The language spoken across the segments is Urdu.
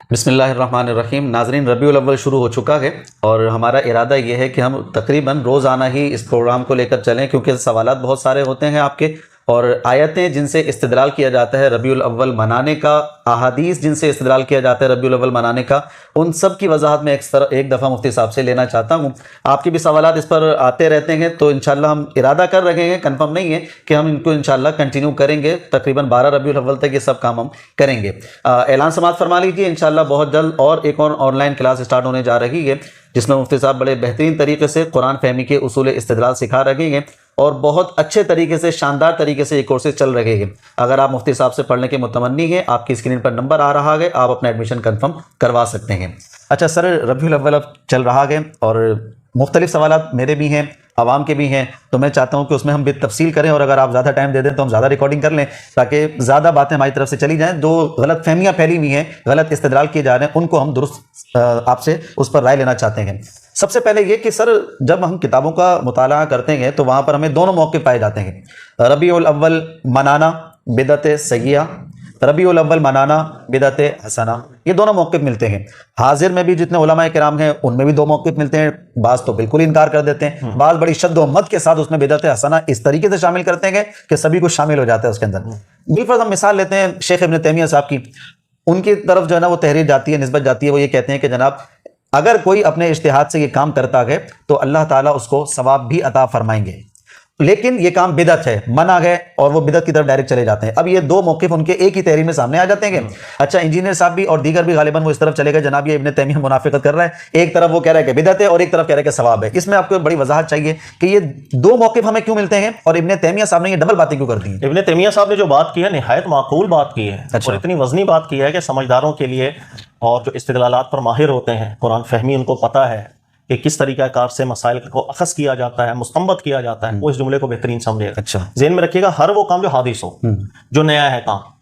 بسم اللہ الرحمن الرحیم. ناظرین، ربیع الاول شروع ہو چکا ہے اور ہمارا ارادہ یہ ہے کہ ہم تقریباً روزانہ ہی اس پروگرام کو لے کر چلیں، کیونکہ سوالات بہت سارے ہوتے ہیں آپ کے، اور آیتیں جن سے استدلال کیا جاتا ہے ربیع الاول منانے کا، احادیث جن سے استدلال کیا جاتا ہے ربیع الاول منانے کا، ان سب کی وضاحت میں ایک دفعہ مفتی صاحب سے لینا چاہتا ہوں. آپ کے بھی سوالات اس پر آتے رہتے ہیں، تو انشاءاللہ ہم ارادہ کر رہے ہیں، کنفرم نہیں ہے کہ ہم ان کو انشاءاللہ کنٹینیو کریں گے. تقریباً 12 ربیع الاول تک یہ سب کام ہم کریں گے. اعلان سماعت فرما لیجیے، انشاءاللہ بہت جلد اور ایک اور آن لائن کلاس اسٹارٹ ہونے جا رہی ہے، جس میں مفتی صاحب بڑے بہترین طریقے سے قرآن فہمی کے اصول استدلال سکھا رہے ہیں، اور بہت اچھے طریقے سے، شاندار طریقے سے یہ کورسز چل رہے ہیں. اگر آپ مفتی صاحب سے پڑھنے کے متمنی ہیں، آپ کی اسکرین پر نمبر آ رہا ہے، آپ اپنا ایڈمیشن کنفرم کروا سکتے ہیں. اچھا سر، ربیع الاول اب چل رہا ہے اور مختلف سوالات میرے بھی ہیں، عوام کے بھی ہیں، تو میں چاہتا ہوں کہ اس میں ہم بھی تفصیل کریں، اور اگر آپ زیادہ ٹائم دے دیں تو ہم زیادہ ریکارڈنگ کر لیں، تاکہ زیادہ باتیں ہماری طرف سے چلی جائیں. جو غلط فہمیاں پھیلی ہوئی ہیں، غلط استدلال کیے جا رہے ہیں، ان کو ہم درست آپ سے اس پر رائے لینا چاہتے ہیں. سب سے پہلے یہ کہ سر، جب ہم کتابوں کا مطالعہ کرتے ہیں تو وہاں پر ہمیں دونوں موقف پائے جاتے ہیں. ربیع الاول منانا بدعت سیئہ، ربیع الاول منانا بدعت حسنہ، یہ دونوں موقف ملتے ہیں. حاضر میں بھی جتنے علماء کرام ہیں ان میں بھی دو موقف ملتے ہیں. بعض تو بالکل انکار کر دیتے ہیں، بعض بڑی شد و مد کے ساتھ اس میں بدعت حسنہ اس طریقے سے شامل کرتے ہیں کہ سبھی کو شامل ہو جاتا ہے اس کے اندر. بالفرض ہم مثال لیتے ہیں شیخ ابن تیمیہ صاحب کی، ان کی طرف جو ہے نا وہ تحریر جاتی ہے، نسبت جاتی ہے. وہ یہ کہتے ہیں کہ جناب اگر کوئی اپنے اجتہاد سے یہ کام کرتا ہے تو اللہ تعالیٰ اس کو ثواب بھی عطا فرمائیں گے، لیکن یہ کام بدعت ہے، منع ہے، اور وہ بدعت کی طرف ڈائریکٹ چلے جاتے ہیں. اب یہ دو موقف ان کے ایک ہی تحریر میں سامنے آ جاتے ہیں. اچھا، انجینئر صاحب بھی اور دیگر بھی غالباً وہ اس طرف چلے گئے، جناب یہ ابن تیمیہ منافقت کر رہا ہے، ایک طرف وہ کہہ رہا ہے کہ بدعت ہے اور ایک طرف کہہ رہا ہے کہ ثواب ہے. اس میں آپ کو بڑی وضاحت چاہیے کہ یہ دو موقف ہمیں کیوں ملتے ہیں، اور ابن تیمیہ صاحب نے یہ ڈبل باتیں کیوں کر دی ہیں. ابن تیمیہ صاحب نے جو بات کی ہے نہایت معقول بات کی ہے، اور اتنی وزنی بات کی ہے کہ سمجھداروں کے لیے، اور جو استدلالات پر ماہر ہوتے ہیں، قرآن فہمی ان کو پتہ ہے کہ کس طریقہ کار سے مسائل کو اخذ کیا جاتا ہے، مستنبط کیا جاتا ہے، وہ اس جملے کو بہترین سمجھے گا. اچھا، ذہن میں رکھیے گا، ہر وہ کام جو حادث ہو، جو نیا ہے کام،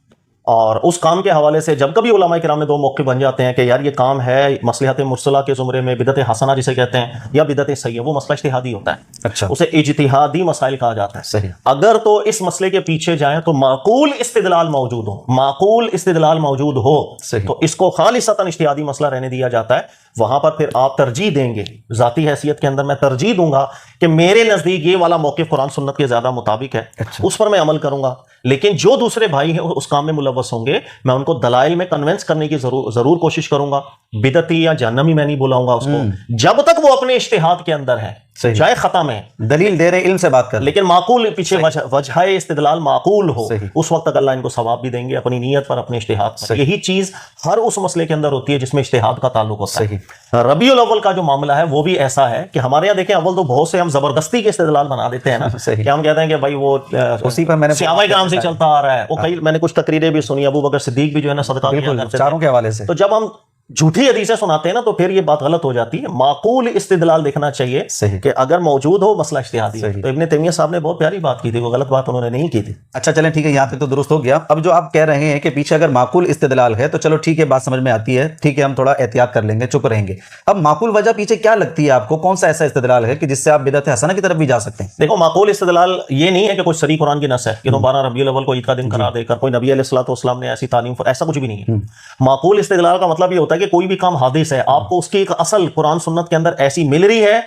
اور اس کام کے حوالے سے جب کبھی علماء کرام میں دو موقع بن جاتے ہیں کہ یار یہ کام ہے مصلحت مرسلہ کے زمرے میں، بدعت حسنہ جسے کہتے ہیں، یا بدعت سیئہ، وہ مسئلہ اجتہادی ہوتا ہے. اچھا، اسے اجتہادی مسائل کہا جاتا ہے. صحیح. اگر تو اس مسئلے کے پیچھے جائیں تو معقول استدلال موجود ہو، معقول استدلال موجود ہو، صحیح. تو اس کو خالصتاً اجتہادی مسئلہ رہنے دیا جاتا ہے. وہاں پر پھر آپ ترجیح دیں گے، ذاتی حیثیت کے اندر میں ترجیح دوں گا کہ میرے نزدیک یہ والا موقف قرآن سنت کے زیادہ مطابق ہے، اس پر میں عمل کروں گا. لیکن جو دوسرے بھائی ہیں اس کام میں ملوث ہوں گے، میں ان کو دلائل میں کنونس کرنے کی ضرور کوشش کروں گا. بدعتی یا جہنمی میں نہیں بلاؤں گا اس کو، جب تک وہ اپنے اجتہاد کے اندر ہے، چاہے خطا میں دلیل دے رہے، علم سے بات کر، لیکن معقول پیچھے وجہ استدلال معقول ہو، اس وقت تک اللہ ان کو ثواب بھی دیں گے اپنی نیت پر، اپنے اجتہاد پر. یہی چیز ہر اس مسئلے کے اندر ہوتی ہے جس میں اجتہاد کا تعلق ہوتا ہے. ربیع الاول کا جو معاملہ ہے وہ بھی ایسا ہے کہ ہمارے یہاں دیکھیں، اول تو بہت سے ہم زبردستی کے استدلال بنا دیتے ہیں نا، کہ ہم کہتے ہیں کہ بھائی وہ اسی پر میں نے صحابہ کرام سے چلتا آ رہا ہے. وہ کئی میں نے کچھ تقریریں بھی سنی، ابو بکر صدیق بھی جو ہے نا صدقہ کیا کرتے تھے، چاروں کے حوالے سے. تو جب ہم جھوٹی حدیثیں سناتے ہیں نا تو پھر یہ بات غلط ہو جاتی ہے. معقول استدلال دیکھنا چاہیے کہ اگر موجود ہو مسئلہ اجتہادی. تو ابن تیمیہ صاحب نے بہت پیاری بات کی تھی، وہ غلط بات انہوں نے نہیں کی تھی. اچھا چلیں ٹھیک ہے، یہاں پہ تو درست ہو گیا. اب جو آپ کہہ رہے ہیں کہ پیچھے اگر معقول استدلال ہے تو چلو ٹھیک ہے، بات سمجھ میں آتی ہے، ٹھیک ہے، ہم تھوڑا احتیاط کر لیں گے، چپ رہیں گے. اب معقول وجہ پیچھے کیا لگتی ہے آپ کو؟ کون سا ایسا استدلال ہے کہ جس سے آپ بدعت حسنہ کی طرف بھی جا سکتے ہیں؟ دیکھو، معقول استدلال یہ نہیں ہے کہ کوئی صریح قرآن کی نص ہے کہ تم 12 ربیع الاول کو عید کا دن قرار دے کر، کوئی نبی علیہ الصلوۃ والسلام نے ایسی تعلیم، ایسا کچھ بھی نہیں ہے. معقول استدلال کا مطلب یہ ہوتا ہے کہ کوئی بھی کام حادث ہے، آپ کو اس کی ایک اصل قرآن سنت کے اندر ایسی مل رہی ہے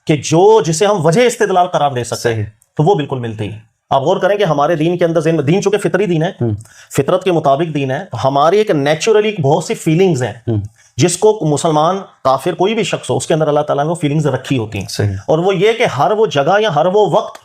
کہ جسے ہم وجہ استدلال قرار دے سکتے ہیں، تو وہ بالکل ملتی ہے. آپ غور کریں کہ ہمارے دین کے اندر، دین چونکہ فطری دین ہے، فطرت کے مطابق دین ہے، تو ہماری ایک نیچرلی بہت سی فیلنگز ہیں جس کو مسلمان، کافر، کوئی بھی شخص ہو، اس کے اندر اللہ تعالیٰ نے وہ فیلنگز رکھی ہوتی ہیں. اور وہ یہ کہ ہر وہ جگہ یا ہر وہ وقت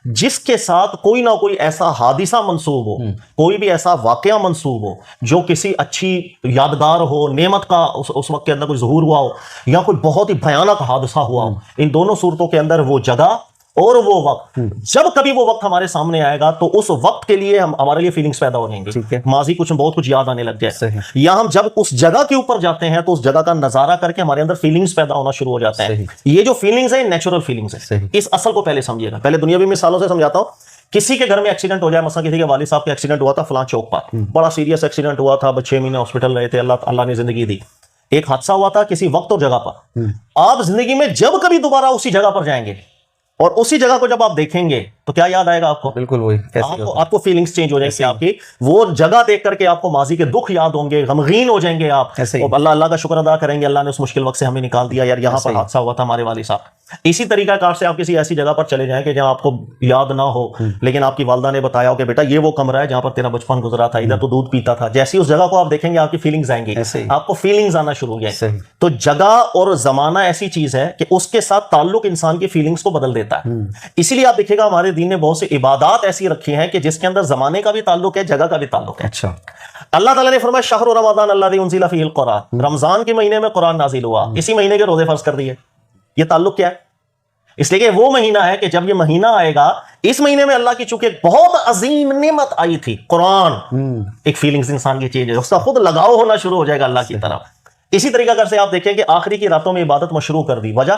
جس کے ساتھ کوئی نہ کوئی ایسا حادثہ منسوب ہو، کوئی بھی ایسا واقعہ منسوب ہو جو کسی اچھی یادگار ہو، نعمت کا اس وقت کے اندر کوئی ظہور ہوا ہو، یا کوئی بہت ہی بھیانک حادثہ ہوا ہو، ان دونوں صورتوں کے اندر وہ جگہ اور وہ وقت، جب کبھی وہ وقت ہمارے سامنے آئے گا تو اس وقت کے لیے ہمارے لیے فیلنگز پیدا ہو جائیں گے، ماضی بہت کچھ یاد آنے لگ جائے، یا ہم جب اس جگہ کے اوپر جاتے ہیں تو اس جگہ کا نظارہ کر کے ہمارے اندر فیلنگز پیدا ہونا شروع ہو جاتے ہیں. یہ جو فیلنگز ہیں نیچرل فیلنگز ہیں. اس اصل کو پہلے سمجھیے گا. پہلے دنیاوی مثالوں سے سمجھاتا ہوں. کسی کے گھر میں ایکسیڈنٹ ہو جائے، مثلا کسی کے والد صاحب کا ایکسیڈنٹ ہوا تھا فلاں چوک پر، بڑا سیریس ایکسیڈنٹ ہوا تھا، 6 مہینے ہاسپٹل رہے تھے، اللہ نے زندگی دی. ایک حادثہ ہوا تھا کسی وقت اور جگہ پر. آپ زندگی میں جب کبھی دوبارہ اسی جگہ پر جائیں گے اور اسی جگہ کو جب آپ دیکھیں گے تو کیا یاد آئے گا آپ کو؟ بالکل وہی آپ کو فیلنگز چینج ہو جائیں گے آپ کی، وہ جگہ دیکھ کر کے آپ کو ماضی کے دکھ یاد ہوں گے، غمگین ہو جائیں گے آپ، اللہ کا شکر ادا کریں گے اللہ نے اس مشکل وقت سے ہمیں نکال دیا، یار یہاں پر حادثہ ہوا تھا ہمارے والد صاحب۔ اسی طریقہ کار سے آپ کسی ایسی جگہ پر چلے جائیں کہ جہاں آپ کو یاد نہ ہو لیکن آپ کی والدہ نے بتایا ہو کہ بیٹا یہ وہ کمرہ ہے جہاں پر تیرا بچپن گزرا تھا، ادھر تو دودھ پیتا تھا، جیسی اس جگہ کو آپ دیکھیں گے آپ کی فیلنگز آئیں گی، آپ کو فیلنگز آنا شروع ہو جائیں۔ تو جگہ اور زمانہ ایسی چیز ہے کہ اس کے ساتھ تعلق انسان کی فیلنگز کو بدل دیتا ہے۔ اسی لیے آپ دیکھیں گا ہمارے دین نے بہت سی عبادات ایسی رکھی ہیں کہ جس کے اندر زمانے کا بھی تعلق ہے، جگہ کا بھی تعلق ہے۔ اچھا، اللہ تعالیٰ نے فرمایا شہر رمضان الذی انزل فیہ القرآن، رمضان کے مہینے میں قرآن نازل ہوا، اسی مہینے کے روزے فرض کر دیے۔ یہ تعلق کیا ہے؟ اس لیے کہ وہ مہینہ ہے کہ جب یہ مہینہ آئے گا، اس مہینے میں اللہ کی چونکہ ایک بہت عظیم نعمت آئی تھی قرآن، ایک فیلنگز انسان کی چیز ہے، اس کا خود لگاؤ ہونا شروع ہو جائے گا اللہ کی طرف۔ اسی طریقہ کر سے آپ دیکھیں کہ آخری کی راتوں میں عبادت مشروع کر دی، وجہ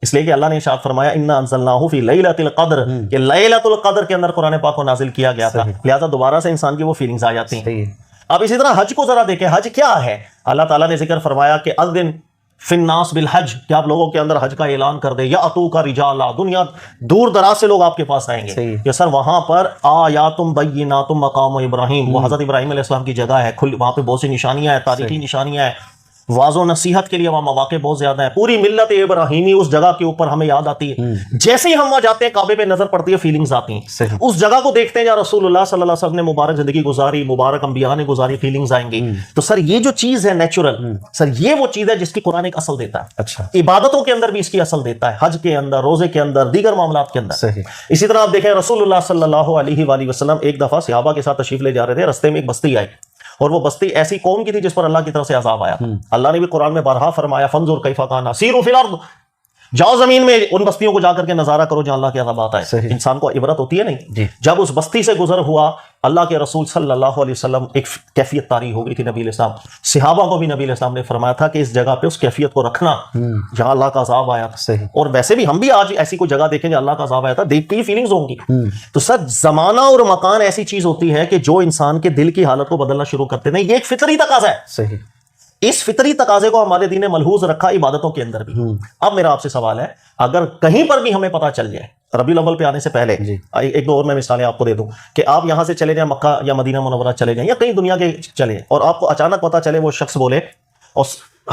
اس لیے کہ اللہ نے ارشاد فرمایا انا انزلناہ فی لیلۃ القدر، کہ لیلۃ القدر کے اندر قرآن پاک کو نازل کیا گیا تھا، لہذا دوبارہ سے انسان کی وہ فیلنگز آ جاتی ہیں۔ اب اسی طرح حج کو ذرا دیکھیں، حج کیا ہے؟ اللہ تعالیٰ نے ذکر فرمایا کہ اذن فی الناس بالحج، کہ آپ لوگوں کے اندر حج کا اعلان کر دے، یاتوک رجالا، دنیا دور دراز سے لوگ آپ کے پاس آئیں گے کہ سر وہاں پر آیات بینات مقام ابراہیم، وہ حضرت ابراہیم علیہ السلام کی جگہ ہے، وہاں پہ بہت سی نشانیاں ہیں، تاریخی نشانیاں ہیں، واضح و نصیحت کے لیے وہاں مواقع بہت زیادہ ہیں، پوری ملت ابراہیمی اس جگہ کے اوپر ہمیں یاد آتی ہے۔ جیسے ہی ہم وہاں جاتے ہیں کعبے پہ نظر پڑتی ہے، فیلنگز آتی ہیں، اس جگہ کو دیکھتے ہیں جہاں رسول اللہ صلی اللہ علیہ وسلم نے مبارک زندگی گزاری، مبارک انبیاء نے گزاری، فیلنگز آئیں گی۔ تو سر یہ جو چیز ہے نیچرل، سر یہ وہ چیز ہے جس کی قرآن ایک اصل دیتا ہے۔ اچھا، عبادتوں کے اندر بھی اس کی اصل دیتا ہے، حج کے اندر، روزے کے اندر، دیگر معاملات کے اندر۔ اسی طرح آپ دیکھیں رسول اللہ صلی اللہ علیہ وآلہ وسلم ایک دفعہ صحابہ کے ساتھ تشریف لے جا رہے تھے، رستے میں ایک بستی آئی، اور وہ بستی ایسی قوم کی تھی جس پر اللہ کی طرف سے عذاب آیا تھا۔ اللہ نے بھی قرآن میں بارہا فرمایا فانظر کیف کان، سیروا فی الارض، جاؤ زمین میں ان بستیوں کو جا کر کے نظارہ کرو جہاں اللہ کے عذابات آئے۔ انسان کو عبرت ہوتی ہے نہیں؟ جب اس بستی سے گزر ہوا، اللہ کے رسول صلی اللہ علیہ وسلم ایک کیفیت طاری ہو گئی تھی نبی علیہ السلام، صحابہ کو بھی نبی علیہ السلام نے فرمایا تھا کہ اس جگہ پہ اس کیفیت کو رکھنا جہاں اللہ کا عذاب آیا تھا۔ اور ویسے بھی ہم بھی آج ایسی کوئی جگہ دیکھیں جہاں اللہ کا عذاب آیا تھا، دیکھ کے ہی فیلنگز ہوں گی۔ تو سر زمانہ اور مکان ایسی چیز ہوتی ہے کہ جو انسان کے دل کی حالت کو بدلنا شروع کرتے ہیں، یہ ایک فطری تقاضا ہے۔ صحیح، اس فطری تقاضے کو ہمارے دین نے ملحوظ رکھا عبادتوں کے اندر بھی۔ اب میرا آپ سے سوال ہے، اگر کہیں پر بھی ہمیں پتا چل جائے ربیع الاول پہ آنے سے پہلے، ایک دو اور میں مثالیں آپ کو دے دوں کہ آپ یہاں سے چلے جائیں مکہ یا مدینہ منورہ چلے جائیں یا کہیں دنیا کے چلے، اور آپ کو اچانک پتا چلے وہ شخص بولے، اور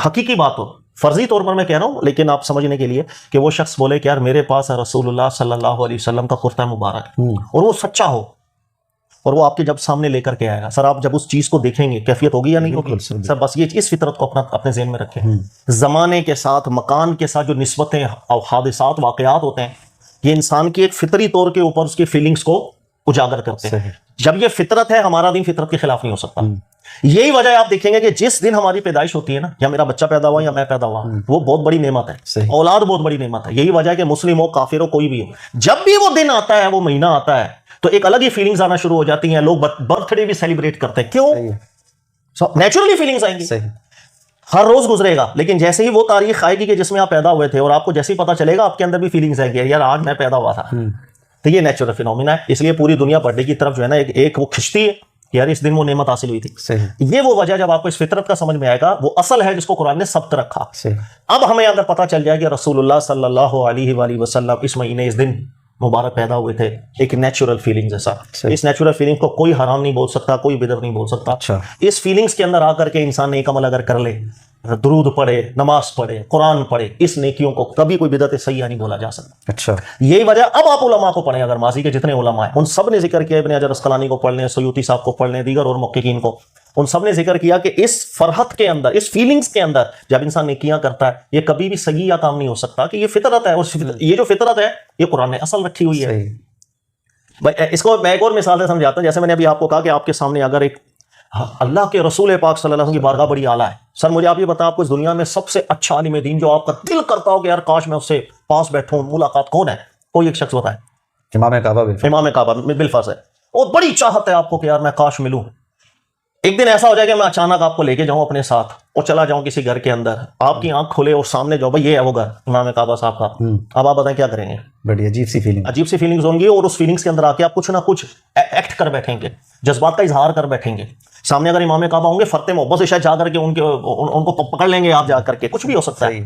حقیقی بات ہو، فرضی طور پر میں کہہ رہا ہوں لیکن آپ سمجھنے کے لیے، کہ وہ شخص بولے کہ یار میرے پاس ہے رسول اللہ صلی اللہ علیہ وسلم کا کرتا مبارک، اور وہ سچا ہو اور وہ آپ کے جب سامنے لے کر کے آئے گا، سر آپ جب اس چیز کو دیکھیں گے کیفیت ہوگی یا نہیں ہوگی؟ سر بس یہ اس فطرت کو اپنے ذہن میں رکھیں۔ زمانے کے ساتھ، مکان کے ساتھ جو نسبتیں اور حادثات، واقعات ہوتے ہیں، یہ انسان کی ایک فطری طور کے اوپر اس کی فیلنگز کو اجاگر کرتے ہیں۔ جب یہ فطرت ہے، ہمارا دین فطرت کے خلاف نہیں ہو سکتا۔ یہی وجہ ہے آپ دیکھیں گے کہ جس دن ہماری پیدائش ہوتی ہے نا، یا میرا بچہ پیدا ہوا یا میں پیدا ہوا، وہ بہت بڑی نعمت ہے، اولاد بہت بڑی نعمت ہے۔ یہی وجہ ہے کہ مسلم ہو، کافر ہو، کوئی بھی ہو، جب بھی وہ دن آتا ہے، وہ مہینہ آتا ہے، تو ایک الگ ہی فیلنگز آنا شروع ہو جاتی ہیں۔ لوگ برتھ ڈے بھی سیلیبریٹ کرتے ہیں، کیوں؟ نیچرلی فیلنگز آئیں گی، ہر روز گزرے گا، لیکن جیسے ہی وہ تاریخ آئے گی کہ جس میں آپ پیدا ہوئے تھے، اور آپ کو جیسے ہی پتا چلے گا آپ کے اندر بھی فیلنگز آئیں گی، یار آج میں پیدا ہوا تھا۔ تو یہ نیچرل فینومینا ہے، اس لیے پوری دنیا برتھ ڈے کی طرف جو ہے نا ایک وہ کھنچتی ہے کہ یار اس دن وہ نعمت حاصل ہوئی تھی۔ یہ وہ وجہ جب آپ کو اس فطرت کا سمجھ میں آئے گا، وہ اصل ہے جس کو قرآن نے ثبت رکھا۔ اب ہمیں اگر پتا چل جائے کہ رسول اللہ صلی اللہ علیہ وآلہ وسلم اس مہینے اس دن مبارک پیدا ہوئے تھے، ایک نیچرل فیلنگز ہے سر، اس نیچرل فیلنگ کو کوئی حرام نہیں بول سکتا، کوئی بدعت نہیں بول سکتا۔ اس فیلنگز کے اندر آ کر کے انسان ایک عمل اگر کر لے، درود پڑھے، نماز پڑھے، قرآن پڑھے، اس نیکیوں کو کبھی کوئی بدعت سیئہ نہیں بولا جا سکتا۔ اچھا، یہی وجہ، اب آپ علماء کو پڑھیں، اگر ماضی کے جتنے علماء ہیں ان سب نے ذکر کیا، ابن حجر عسقلانی کو پڑھ لیں، سیوطی صاحب کو پڑھ لیں، دیگر اور محققین کو، ان سب نے ذکر کیا کہ اس فرحت کے اندر، اس فیلنگز کے اندر جب انسان نیکیاں کرتا ہے، یہ کبھی بھی سیئہ کام نہیں ہو سکتا، کہ یہ فطرت ہے، اور یہ جو فطرت ہے یہ قرآن نے اصل رکھی ہوئی ہے۔ اس کو میں ایک اور مثال سے سمجھاتا ہوں، جیسے میں نے ابھی آپ کو کہا کہ آپ کے سامنے اگر ایک اللہ کے رسول پاک صلی اللہ علیہ وسلم کی بارگاہ بڑی اعلیٰ ہے، سر مجھے آپ یہ بتائیں، آپ کو اس دنیا میں سب سے اچھا عالم دین جو آپ کا دل کرتا ہو کہ یار کاش میں اس سے پاس بیٹھوں، ملاقات، کون ہے؟ کوئی ایک شخص بتائیں۔ امام کعبہ، امام کعبہ بالفرض ہے، اور بڑی چاہت ہے آپ کو کہ یار میں کاش ملوں۔ ایک دن ایسا ہو جائے کہ میں اچانک آپ کو لے کے جاؤں اپنے ساتھ اور چلا جاؤں کسی گھر کے اندر، آپ کی آنکھ کھلے اور سامنے جو بھائی یہ ہے وہ گھر امام کعبہ صاحب کا، اب آپ بتائیں کیا کریں گے؟ بڑی عجیب سی فیلنگ، عجیب سی فیلنگز ہوں گی، اور اس فیلنگز کے اندر آ کے آپ کچھ نہ کچھ ایکٹ کر بیٹھیں گے، جذبات کا اظہار کر بیٹھیں گے۔ سامنے اگر امام کعبہ ہوں گے، فرتے محبت سے شاید جا کر کے ان کو پکڑ لیں گے آپ، جا کر کے کچھ بھی ہو سکتا ہے۔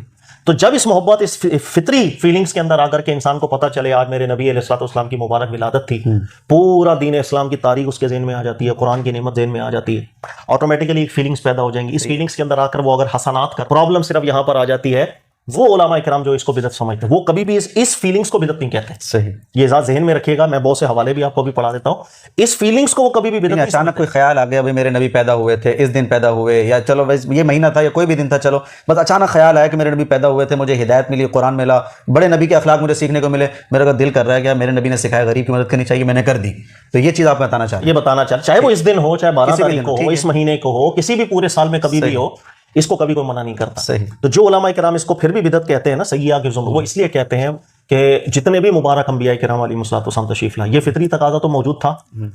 تو جب اس محبت اس فطری فیلنگز کے اندر آ کر کے انسان کو پتہ چلے آج میرے نبی علیہ الصلوۃ والسلام کی مبارک ولادت تھی، پورا دین اسلام کی تاریخ اس کے ذہن میں آ جاتی ہے، قرآن کی نعمت ذہن میں آ جاتی ہے، آٹومیٹیکلی ایک فیلنگز پیدا ہو جائیں گی. اس فیلنگز کے اندر آ کر وہ اگر حسنات کا پرابلم صرف یہاں پر آ جاتی ہے، وہ علماء کرام جو اس کو بدعت سمجھتے ہیں وہ کبھی بھی اس فیلنگز کو بدعت نہیں کہتے. صحیح، یہ ذات ذہن میں رکھیے گا. میں بہت سے حوالے بھی آپ کو بھی پڑھا دیتا ہوں. اس فیلنگز کو وہ کبھی بھی بدعت نہیں اچانک کوئی خیال آ گیا بھائی میرے نبی پیدا ہوئے تھے، اس دن پیدا ہوئے، یا چلو یہ مہینہ تھا یا کوئی بھی دن تھا، چلو بس اچانک خیال آیا کہ میرے نبی پیدا ہوئے تھے، مجھے ہدایت ملی، قرآن ملا، بڑے نبی کے اخلاق مجھے سیکھنے کو ملے، میرا کا دل کر رہا ہے کہ میرے نبی نے سکھایا غریب کی مدد کرنی چاہیے، میں نے کر دی. تو یہ چیز آپ بتانا چاہتے ہیں؟ یہ بتانا چاہتے، چاہے وہ اس دن ہو، چاہے 12 تاریخ کو ہو، اس مہینے کو ہو، کسی بھی پورے سال میں کبھی بھی ہو، اس کو کبھی کوئی منع نہیں کرتا. صحیح. تو جو علماء کرام اس کو پھر بھی بدعت کہتے ہیں نا، سیئہ کے ذمہ، وہ اس لیے کہتے ہیں کہ جتنے بھی مبارک انبیاء کرام علیہم الصلوۃ والسلام تشریف لائے، یہ فطری تقاضا تو موجود تھا،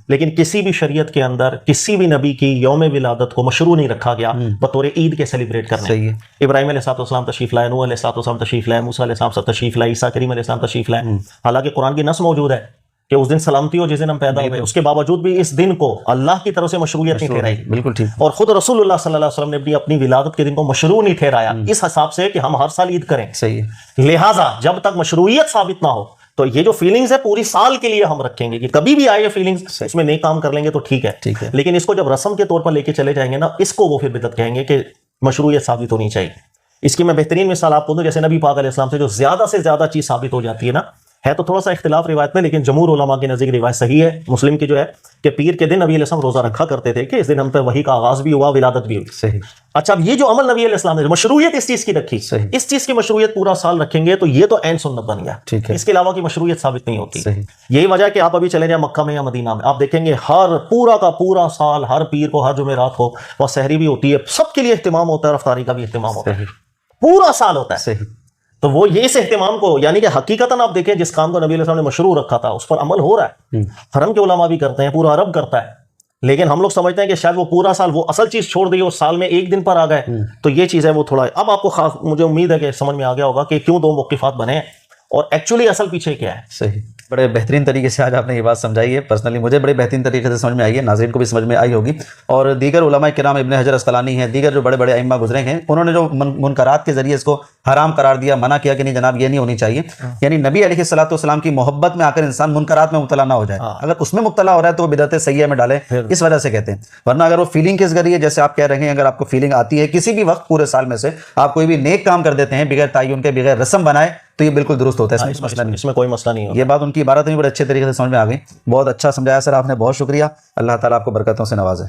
لیکن کسی بھی شریعت کے اندر کسی بھی نبی کی یوم ولادت کو مشروع نہیں رکھا گیا بطور عید کے سیلیبریٹ کرنے. صحیح ہے. ابراہیم علیہ الصلوۃ والسلام تشریف لائے، نوح علیہ الصلوۃ والسلام تشریف لائے، موسیٰ علیہ السلام تشریف لائے، عیسیٰ کریم علیہ السلام تشریف لائے. حالانکہ قرآن کی نص موجود ہے کہ اس دن سلامتی ہو جس دن ہم پیدا ہوئے، اس کے باوجود بھی اس دن کو اللہ کی طرف سے مشروعیت نہیں ٹھہرائی. بالکل ٹھیک. اور خود رسول اللہ صلی اللہ علیہ وسلم نے بھی اپنی ولادت کے دن کو مشروع نہیں ٹھہرایا اس حساب سے کہ ہم ہر سال عید کریں. صحیح ہے. لہٰذا جب تک مشروعیت ثابت نہ ہو تو یہ جو فیلنگز ہے پوری سال کے لیے ہم رکھیں گے کہ کبھی بھی آئے یہ فیلنگز، اس میں نیک کام کر لیں گے تو ٹھیک ہے، لیکن اس کو جب رسم کے طور پر لے کے چلے جائیں گے نا، اس کو وہ پھر بدعت کہیں گے کہ مشروعیت ثابت ہونی چاہیے. اس کی میں بہترین مثال آپ کو دوں، جیسے نبی پاک علیہ السلام سے جو زیادہ سے زیادہ چیز ثابت ہو جاتی ہے نا، ہے تو تھوڑا سا اختلاف روایت میں، لیکن جمہور علماء کے نزدیک روایت صحیح ہے، مسلم کی جو ہے کہ پیر کے دن نبی علیہ السلام روزہ رکھا کرتے تھے کہ اس دن ہم پہ وحی کا آغاز بھی ہوا، ولادت بھی ہوئی. صحیح. اچھا، اب یہ جو عمل نبی علیہ السلام نے مشروعیت اس چیز کی رکھی، اس چیز کی مشروعیت پورا سال رکھیں گے تو یہ تو عین سنت بن گیا. اس کے علاوہ کی مشروعیت ثابت نہیں ہوتی. یہی وجہ ہے کہ آپ ابھی چلے جائیں مکہ میں یا مدینہ میں، آپ دیکھیں گے ہر پورا کا پورا سال، ہر پیر کو، ہر جمعرات کو وہاں سحری بھی ہوتی ہے، سب کے لیے اہتمام ہوتا ہے، افطاری کا بھی اہتمام ہوتا ہے، پورا سال ہوتا ہے. صحیح. تو وہ یہ اس اہتمام کو، یعنی کہ حقیقتاً آپ دیکھیں جس کام کو نبی علیہ السلام نے مشروع رکھا تھا اس پر عمل ہو رہا ہے. حرم کے علماء بھی کرتے ہیں، پورا عرب کرتا ہے، لیکن ہم لوگ سمجھتے ہیں کہ شاید وہ پورا سال وہ اصل چیز چھوڑ دی اور سال میں ایک دن پر آ گئے. تو یہ چیز ہے وہ تھوڑا، اب آپ کو خاص مجھے امید ہے کہ سمجھ میں آ گیا ہوگا کہ کیوں دو موقفات بنے ہیں اور ایکچولی اصل پیچھے کیا ہے. صحیح. بڑے بہترین طریقے سے آج آپ نے یہ بات سمجھائی ہے، پرسنلی مجھے بڑے بہترین طریقے سے سمجھ میں آئی ہے، ناظرین کو بھی سمجھ میں آئی ہوگی. اور دیگر علماء کرام، ابن حجر اسقلانی ہیں، دیگر جو بڑے بڑے ائمہ گزرے ہیں، انہوں نے جو منکرات کے ذریعے اس کو حرام قرار دیا، منع کیا کہ نہیں جناب یہ نہیں ہونی چاہیے. یعنی نبی علیہ الصلوۃ والسلام کی محبت میں آ کر انسان منکرات میں مبتلا نہ ہو جائے. اگر اس میں مبتلا ہو رہا ہے تو وہ بدعت سیئہ میں ڈالے، اس وجہ سے کہتے ہیں. ورنہ اگر وہ فیلنگ کے ذریعے، جیسے آپ کہہ رہے ہیں، اگر آپ کو فیلنگ آتی ہے کسی بھی وقت پورے سال میں سے، آپ کوئی بھی نیک کام کر دیتے ہیں بغیر تعین کے، بغیر رسم بنائے، تو یہ بالکل درست ہوتا ہے، اس میں کوئی مسئلہ نہیں ہے. یہ بات ان کی عبارت میں بڑے اچھے طریقے سے سمجھ میں آ گئی. بہت اچھا سمجھایا سر آپ نے، بہت شکریہ. اللہ تعالیٰ آپ کو برکتوں سے نوازے.